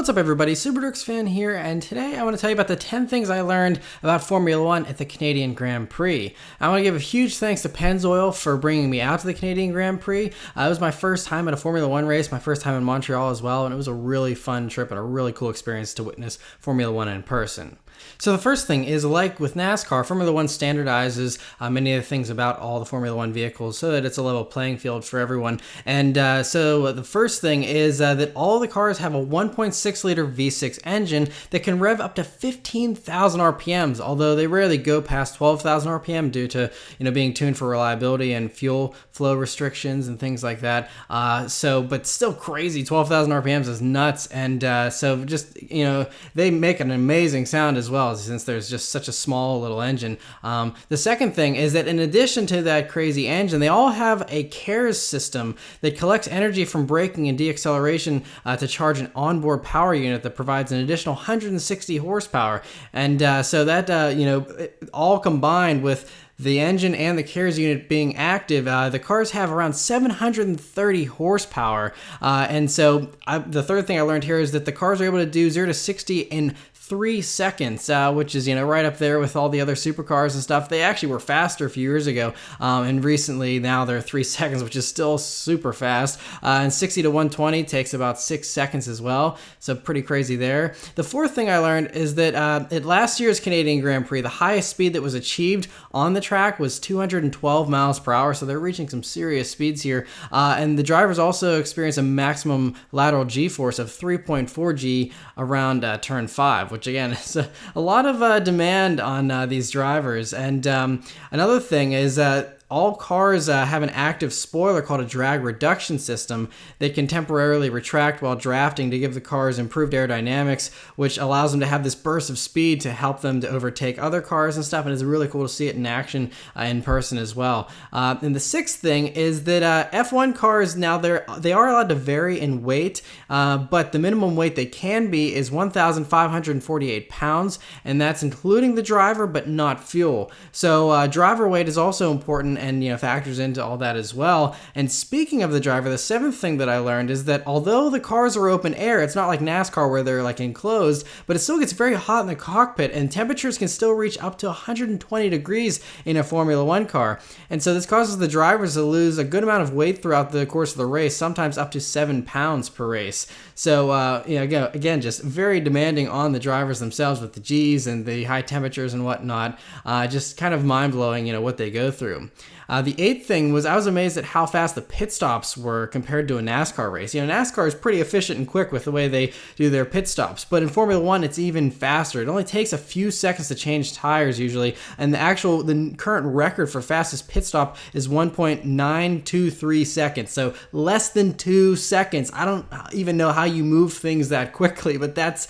What's up everybody, SuperDurks fan here, and today I want to tell you about the 10 things I learned about Formula 1 at the Canadian Grand Prix. I want to give a huge thanks to Pennzoil for bringing me out to the Canadian Grand Prix. It was my first time at a Formula 1 race, my first time in Montreal as well, and it was a really fun trip and a really cool experience to witness Formula 1 in person. So the first thing is, like with NASCAR, Formula 1 standardizes many of the things about all the Formula 1 vehicles so that it's a level playing field for everyone. And so the first thing is that all the cars have a 1.6-liter V6 engine that can rev up to 15,000 RPMs, although they rarely go past 12,000 RPM due to being tuned for reliability and fuel flow restrictions and things like that. But still crazy, 12,000 RPMs is nuts. And so just, they make an amazing sound as well, since there's just such a small little engine. The second thing is that in addition to that crazy engine, they all have a CARES system that collects energy from braking and deacceleration to charge an onboard power unit that provides an additional 160 horsepower. And so that, all combined with the engine and the CARES unit being active, the cars have around 730 horsepower. And so the third thing I learned here is that the cars are able to do 0 to 60 in 3 seconds, which is, right up there with all the other supercars and stuff. They actually were faster a few years ago, and recently now they're 3 seconds, which is still super fast. And 60 to 120 takes about 6 seconds as well, so pretty crazy there. The fourth thing I learned is that at last year's Canadian Grand Prix, the highest speed that was achieved on the track was 212 miles per hour, so they're reaching some serious speeds here. And the drivers also experience a maximum lateral G-force of 3.4 G around turn 5, which again is a lot of demand on these drivers. And another thing is that all cars have an active spoiler called a drag reduction system that can temporarily retract while drafting to give the cars improved aerodynamics, which allows them to have this burst of speed to help them to overtake other cars and stuff. And it's really cool to see it in action in person as well. And the sixth thing is that F1 cars, now they are allowed to vary in weight, but the minimum weight they can be is 1,548 pounds, and that's including the driver but not fuel. So driver weight is also important and factors into all that as well. And speaking of the driver, the seventh thing that I learned is that although the cars are open air, it's not like NASCAR where they're like enclosed, but it still gets very hot in the cockpit, and temperatures can still reach up to 120 degrees in a Formula 1 car. And so this causes the drivers to lose a good amount of weight throughout the course of the race, sometimes up to 7 pounds per race. So again, just very demanding on the drivers themselves with the G's and the high temperatures and whatnot. Just kind of mind-blowing, what they go through. The eighth thing was I was amazed at how fast the pit stops were compared to a NASCAR race. NASCAR is pretty efficient and quick with the way they do their pit stops, but in Formula 1 it's even faster. It only takes a few seconds to change tires usually, and the current record for fastest pit stop is 1.923 seconds, so less than 2 seconds. I don't even know how you move things that quickly, but that's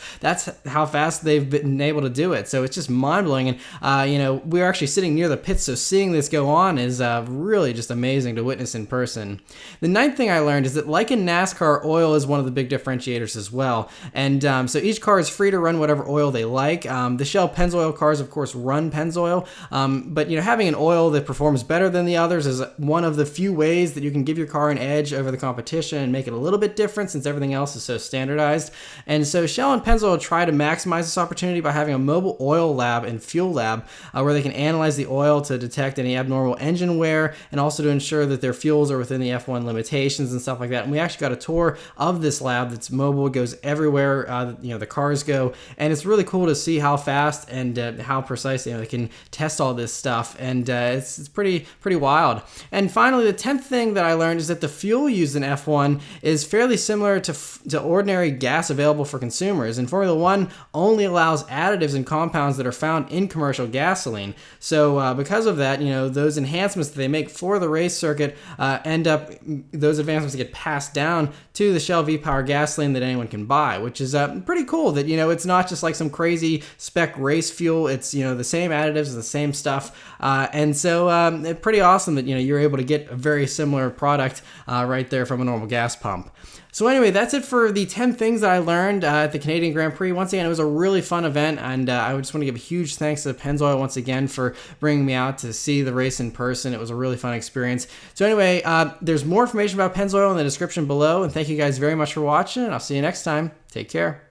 how fast they've been able to do it. So it's just mind-blowing, and we're actually sitting near the pits, so seeing this go on is really just amazing to witness in person. The ninth thing I learned is that, like in NASCAR, oil is one of the big differentiators as well. And so each car is free to run whatever oil they like. The Shell Pennzoil cars, of course, run Pennzoil. But having an oil that performs better than the others is one of the few ways that you can give your car an edge over the competition and make it a little bit different, since everything else is so standardized. And so Shell and Pennzoil try to maximize this opportunity by having a mobile oil lab and fuel lab where they can analyze the oil to detect any abnormal engine wear, and also to ensure that their fuels are within the F1 limitations and stuff like that. And we actually got a tour of this lab that's mobile, goes everywhere the cars go, and it's really cool to see how fast and how precise they can test all this stuff, and it's pretty wild. And finally, the 10th thing that I learned is that the fuel used in F1 is fairly similar to ordinary gas available for consumers, and Formula 1 only allows additives and compounds that are found in commercial gasoline. So because of that, those enhancements that they make for the race circuit those advancements get passed down to the Shell V-Power gasoline that anyone can buy, which is pretty cool that it's not just like some crazy spec race fuel. It's the same additives and the same stuff, and so pretty awesome that you're able to get a very similar product right there from a normal gas pump. So anyway, that's it for the 10 things that I learned at the Canadian Grand Prix. Once again, it was a really fun event, and I just want to give a huge thanks to Pennzoil once again for bringing me out to see the race in person. It was a really fun experience. So anyway, there's more information about Pennzoil in the description below, and thank you guys very much for watching, and I'll see you next time. Take care.